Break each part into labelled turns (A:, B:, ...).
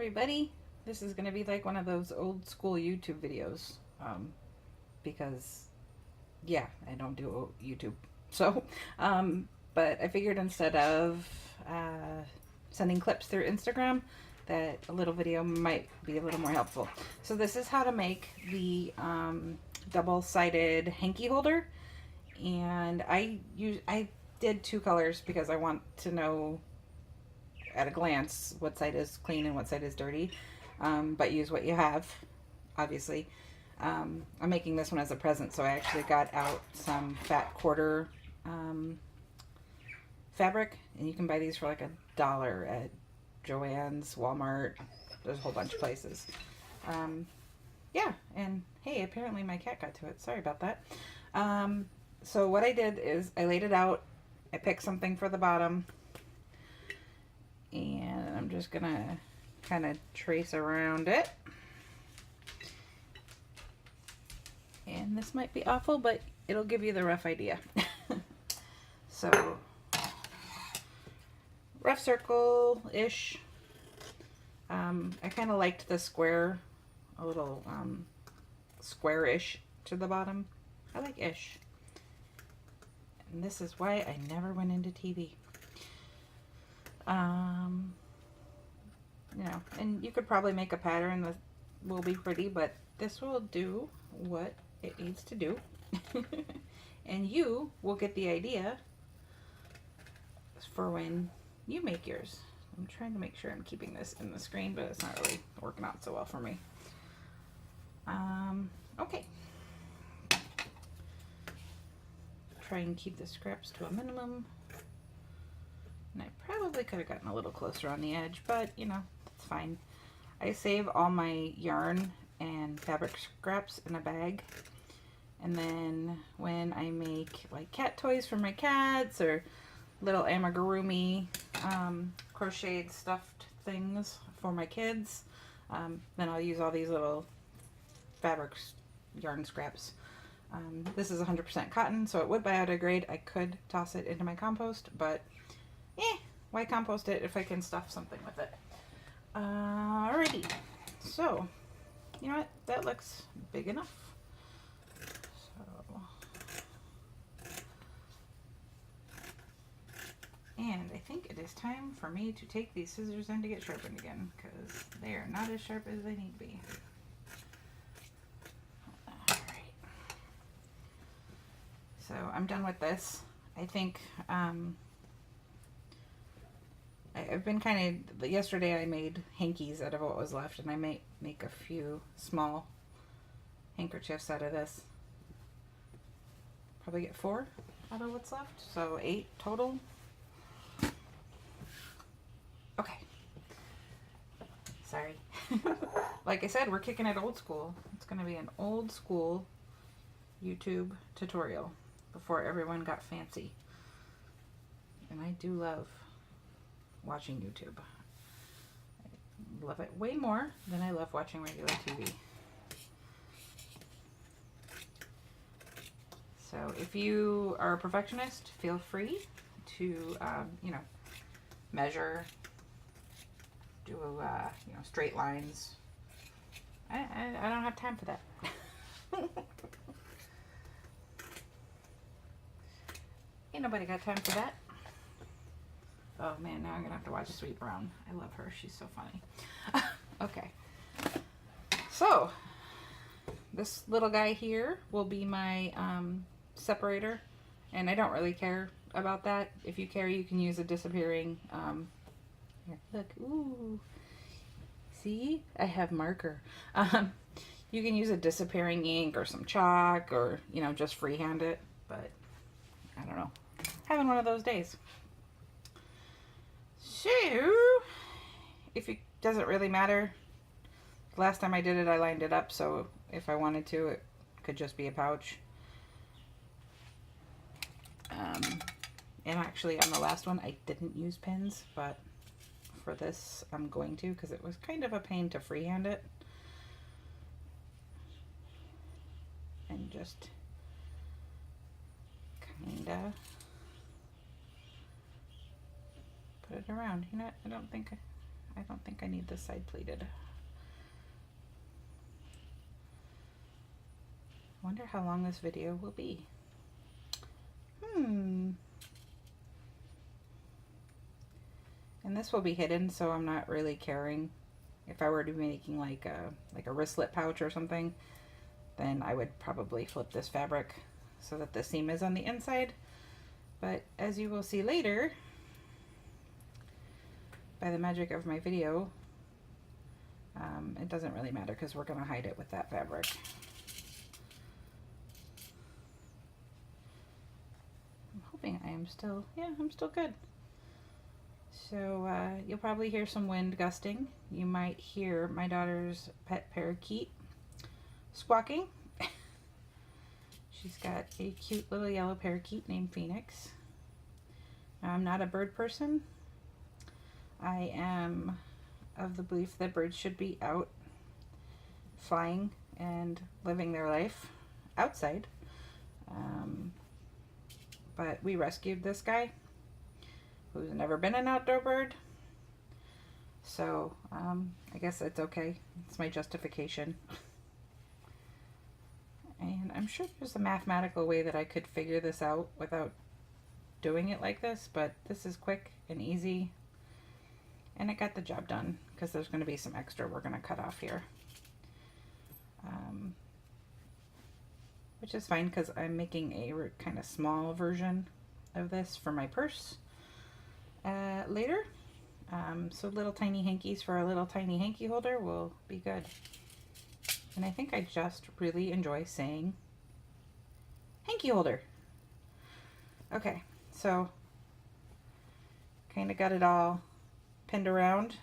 A: everybody. This is going to be like one of those old school YouTube videos because, yeah, I don't do YouTube. So, but I figured instead of sending clips through Instagram, that a little video might be a little more helpful. So this is how to make the double-sided hanky holder. And I did two colors because I want to know at a glance what side is clean and what side is dirty, but use what you have, obviously. I'm making this one as a present, so I actually got out some fat quarter fabric, and you can buy these for like $1 at Joann's, Walmart. There's a whole bunch of places. Yeah, and hey, apparently my cat got to it. Sorry about that. So what I did is I laid it out. I picked something for the bottom, and I'm just gonna kind of trace around it. And this might be awful, but it'll give you the rough idea. So, rough circle-ish. I kind of liked the square, a little square-ish to the bottom. I like ish. And this is why I never went into TV. You know, and you could probably make a pattern that will be pretty, but this will do what it needs to do. And you will get the idea for when you make yours. I'm trying to make sure I'm keeping this in the screen, but it's not really working out so well for me. Okay. Try and keep the scraps to a minimum. And I probably could have gotten a little closer on the edge, but you know, that's fine. I save all my yarn and fabric scraps in a bag. And then when I make like cat toys for my cats or little amigurumi crocheted stuffed things for my kids, then I'll use all these little fabric yarn scraps. This is 100% cotton, so it would biodegrade. I could toss it into my compost, but why compost it if I can stuff something with it? Alrighty, so you know what? That looks big enough. So, and I think it is time for me to take these scissors in to get sharpened again, because they are not as sharp as they need to be. Alright. So I'm done with this. I think I've been kind of, yesterday I made hankies out of what was left, and I may make a few small handkerchiefs out of this. Probably get 4 out of what's left, so 8 total. Okay. Sorry. Like I said, we're kicking it old school. It's going to be an old school YouTube tutorial before everyone got fancy. And I do love watching YouTube. I love it way more than I love watching regular TV. So if you are a perfectionist, feel free to, you know, measure, do, you know, straight lines. I don't have time for that. Ain't nobody got time for that. Oh man, now I'm gonna have to watch Sweet Brown. I love her, she's so funny. Okay, so this little guy here will be my separator, and I don't really care about that. If you care, you can use a disappearing, here, look, ooh, see, I have marker. You can use a disappearing ink or some chalk, or, you know, just freehand it, but I don't know, having one of those days. So, if it doesn't really matter, last time I did it, I lined it up, so if I wanted to, it could just be a pouch. And actually, on the last one, I didn't use pins, but for this, I'm going to, because it was kind of a pain to freehand it. And just kind of put it around. You know, I don't think I don't think I need this side pleated. I wonder how long this video will be. And this will be hidden, so I'm not really caring. If I were to be making like a wristlet pouch or something, then I would probably flip this fabric so that the seam is on the inside. But as you will see later, by the magic of my video, it doesn't really matter because we're going to hide it with that fabric. I'm hoping I am still, yeah, I'm still good. So you'll probably hear some wind gusting. You might hear my daughter's pet parakeet squawking. She's got a cute little yellow parakeet named Phoenix. I'm not a bird person. I am of the belief that birds should be out flying and living their life outside. But we rescued this guy who's never been an outdoor bird. So I guess it's okay. It's my justification. And I'm sure there's a mathematical way that I could figure this out without doing it like this, but this is quick and easy. And it got the job done because there's going to be some extra we're going to cut off here. Which is fine because I'm making a kind of small version of this for my purse later. So little tiny hankies for a little tiny hanky holder will be good. And I think I just really enjoy saying hanky holder. Okay, so kind of got it all pinned around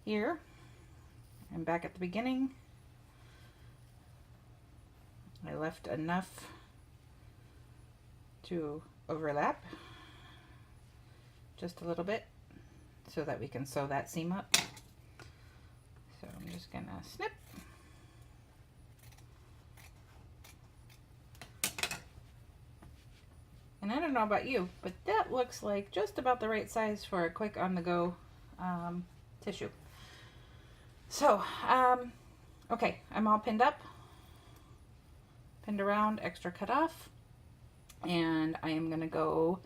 A: here. I'm back at the beginning. I left enough to overlap just a little bit so that we can sew that seam up. So I'm just gonna snip. And I don't know about you, but that looks like just about the right size for a quick on-the-go tissue. So, okay, I'm all pinned up, pinned around, extra cut off, and I am gonna go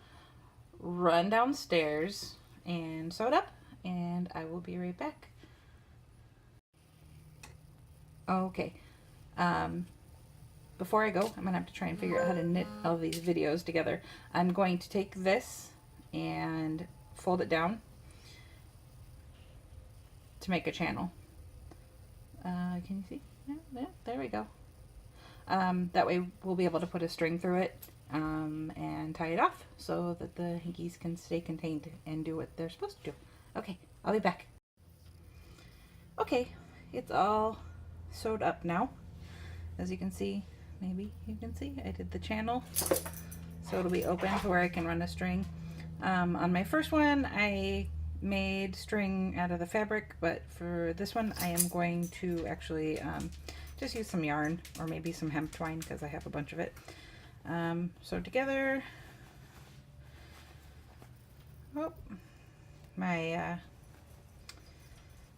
A: run downstairs and sew it up, and I will be right back. Okay, before I go, I'm gonna have to try and figure out how to knit all these videos together. I'm going to take this and fold it down to make a channel. Can you see? Yeah, there we go. That way we'll be able to put a string through it and tie it off so that the hankies can stay contained and do what they're supposed to do. Okay, I'll be back. Okay, it's all sewed up now. As you can see, maybe you can see, I did the channel so it'll be open to where I can run a string. On my first one, I made string out of the fabric, but for this one, I am going to actually just use some yarn or maybe some hemp twine because I have a bunch of it. So together, oh, my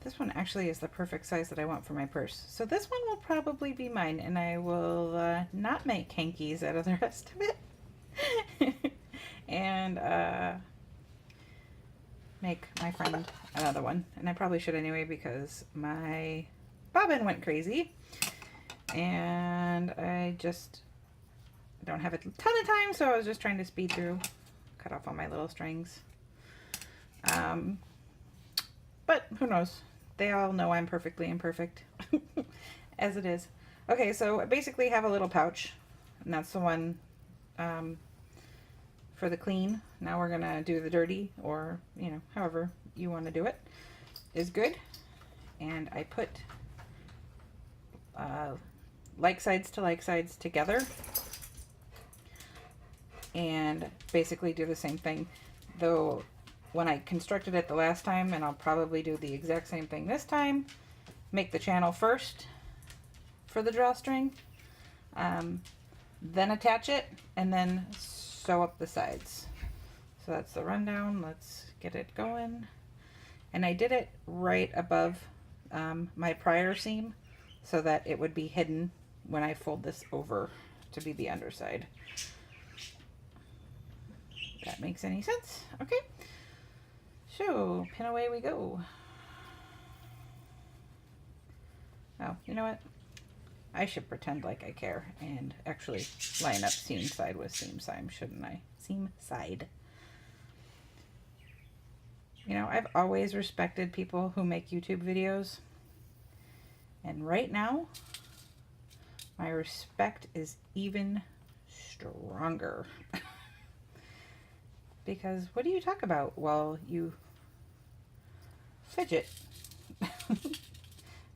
A: this one actually is the perfect size that I want for my purse. So this one will probably be mine, and I will not make hankies out of the rest of it. And make my friend another one. And I probably should anyway because my bobbin went crazy. And I just don't have a ton of time, so I was just trying to speed through. Cut off all my little strings. But who knows? They all know I'm perfectly imperfect as it is. Okay, so I basically have a little pouch, and that's the one for the clean. Now we're gonna do the dirty, or you know, however you want to do it is good. And I put like sides to like sides together and basically do the same thing, though when I constructed it the last time, and I'll probably do the exact same thing this time, make the channel first for the drawstring, then attach it, and then sew up the sides. So that's the rundown. Let's get it going. And I did it right above my prior seam so that it would be hidden when I fold this over to be the underside. If that makes any sense. Okay, so pin away we go. Oh, you know what? I should pretend like I care and actually line up seam side with seam side, shouldn't I? Seam side. You know, I've always respected people who make YouTube videos. And right now, my respect is even stronger. Because what do you talk about while you fidget?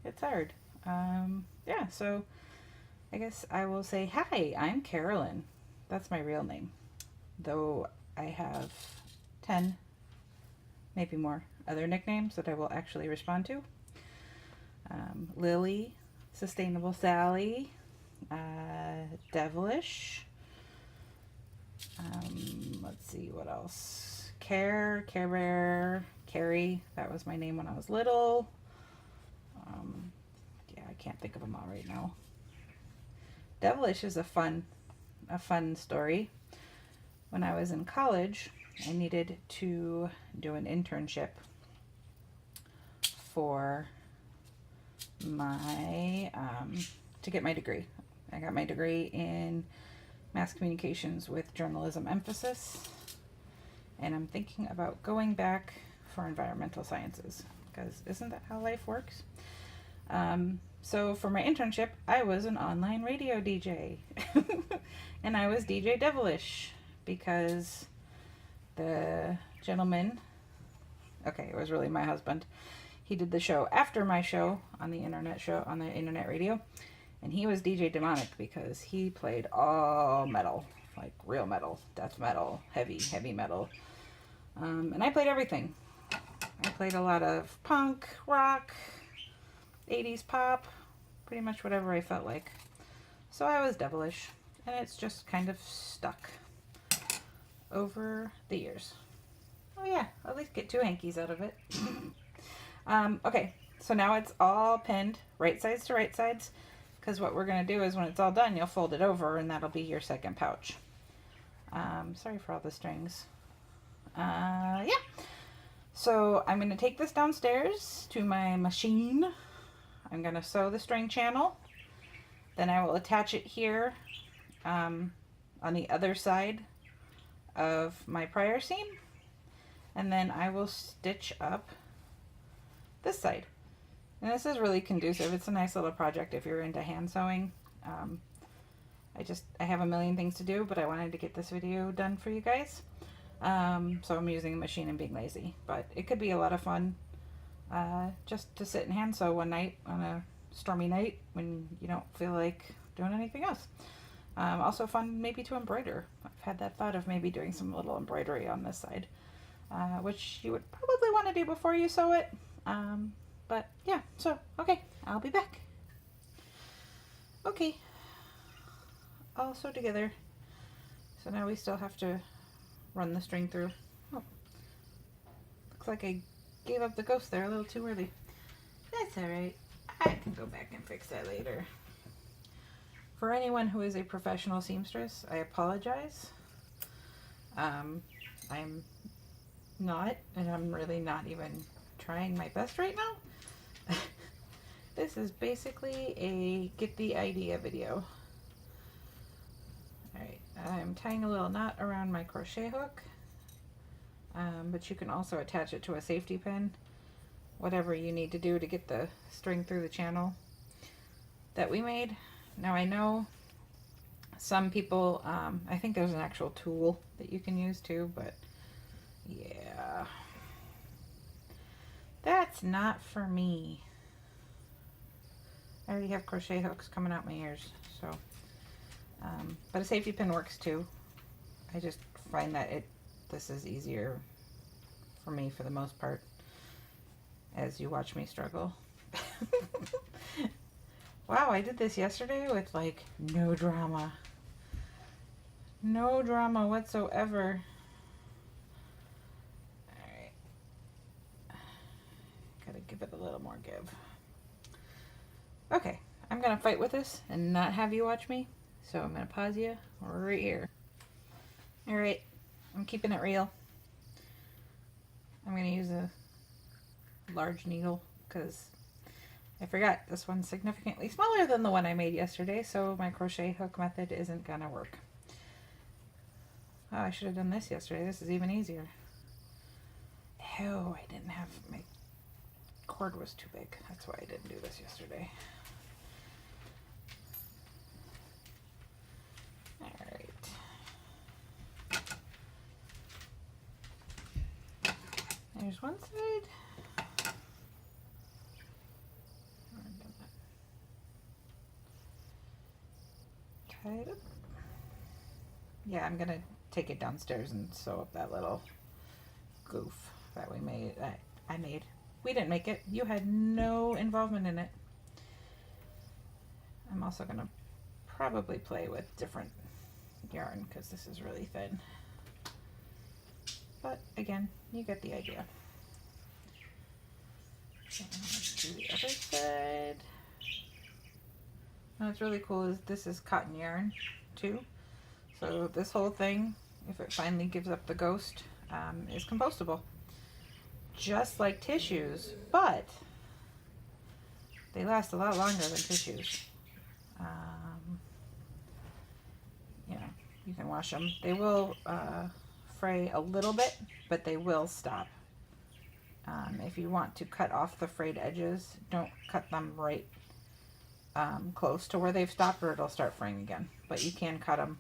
A: It's hard. Yeah, so I guess I will say, hi, I'm Carolyn. That's my real name. Though I have 10, maybe more, other nicknames that I will actually respond to. Lily, Sustainable Sally, Devilish. Let's see, what else? Care Bear, Carrie. That was my name when I was little. Yeah, I can't think of them all right now. Devilish is a fun story. When I was in college, I needed to do an internship for my to get my degree. I got my degree in mass communications with journalism emphasis, and I'm thinking about going back for environmental sciences, because isn't that how life works? So for my internship, I was an online radio DJ, and I was DJ Devilish, because the gentleman, okay, it was really my husband, he did the show after my show on the internet radio, and he was DJ Demonic because he played all metal, like real metal, death metal, heavy metal, and I played everything. I played a lot of punk, rock, 80s pop, pretty much whatever I felt like. So I was Devilish, and it's just kind of stuck over the years. Oh yeah, at least get 2 hankies out of it. Okay, so now it's all pinned right sides to right sides, because what we're going to do is when it's all done, you'll fold it over, and that'll be your second pouch. Sorry for all the strings. Yeah. So I'm going to take this downstairs to my machine. I'm going to sew the string channel. Then I will attach it here on the other side of my prior seam. And then I will stitch up this side. And this is really conducive. It's a nice little project if you're into hand sewing. I have a million things to do, but I wanted to get this video done for you guys. So I'm using a machine and being lazy, but it could be a lot of fun just to sit and hand sew one night on a stormy night when you don't feel like doing anything else. Also fun maybe to embroider. I've had that thought of maybe doing some little embroidery on this side, which you would probably want to do before you sew it. But yeah, so okay, I'll be back. Okay, all sewed together. So now we still have to run the string through. Oh, looks like I gave up the ghost there a little too early. That's alright. I can go back and fix that later. For anyone who is a professional seamstress, I apologize. I'm not, and I'm really not even trying my best right now. This is basically a get the idea video. Alright, I'm tying a little knot around my crochet hook, but you can also attach it to a safety pin, whatever you need to do to get the string through the channel that we made. Now I know some people, I think there's an actual tool that you can use too, but yeah, that's not for me. I already have crochet hooks coming out my ears, so, but a safety pin works too. I just find that this is easier for me for the most part, as you watch me struggle. Wow, I did this yesterday with like no drama. No drama whatsoever. Alright. give it a little more give. Okay, I'm gonna fight with this and not have you watch me. So I'm gonna pause you right here. All right, I'm keeping it real. I'm gonna use a large needle because I forgot this one's significantly smaller than the one I made yesterday, so my crochet hook method isn't gonna work. Oh, I should have done this yesterday. This is even easier. Oh, I didn't have, my cord was too big. That's why I didn't do this yesterday. All right. There's one side. Tie it up. Yeah, I'm gonna take it downstairs and sew up that little goof that we made. I made. We didn't make it. You had no involvement in it. I'm also gonna probably play with different yarn because this is really thin. But again, you get the idea. So let's do the other side. What's really cool is this is cotton yarn too. So this whole thing, if it finally gives up the ghost, is compostable. Just like tissues, but they last a lot longer than tissues. You know, you can wash them. They will fray a little bit, but they will stop. If you want to cut off the frayed edges, don't cut them right close to where they've stopped or it'll start fraying again. But you can cut them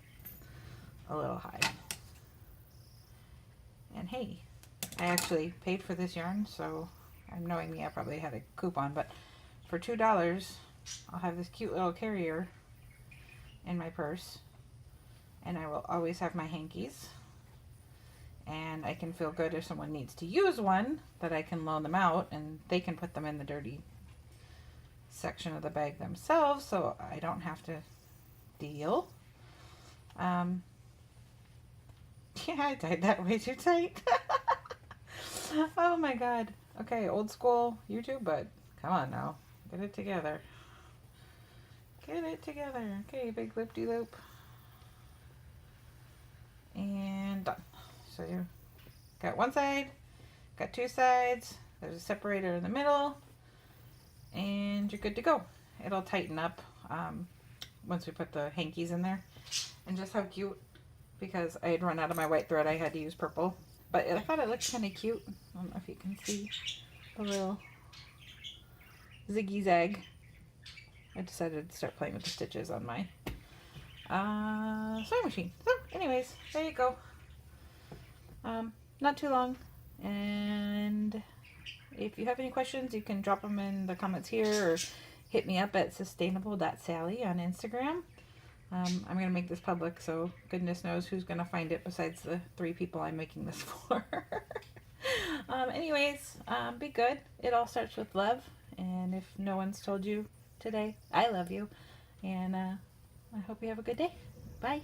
A: a little high. And hey, I actually paid for this yarn, so I'm knowing me, I probably had a coupon, but for $2, I'll have this cute little carrier in my purse, and I will always have my hankies, and I can feel good if someone needs to use one, that I can loan them out, and they can put them in the dirty section of the bag themselves, so I don't have to deal. Yeah, I tied that way too tight. Oh my god. Okay, old school YouTube, but come on now. Get it together. Get it together. Okay, big loop-de-loop. And done. So you got one side, got two sides, there's a separator in the middle, and you're good to go. It'll tighten up once we put the hankies in there. And just how cute, because I had run out of my white thread, I had to use purple. But I thought it looked kind of cute. I don't know if you can see the little ziggy zag. I decided to start playing with the stitches on my sewing machine. So anyways, there you go. Not too long. And if you have any questions, you can drop them in the comments here or hit me up at sustainable.sally on Instagram. I'm going to make this public, so goodness knows who's going to find it besides the 3 people I'm making this for. Anyways, be good. It all starts with love. And if no one's told you today, I love you. And I hope you have a good day. Bye.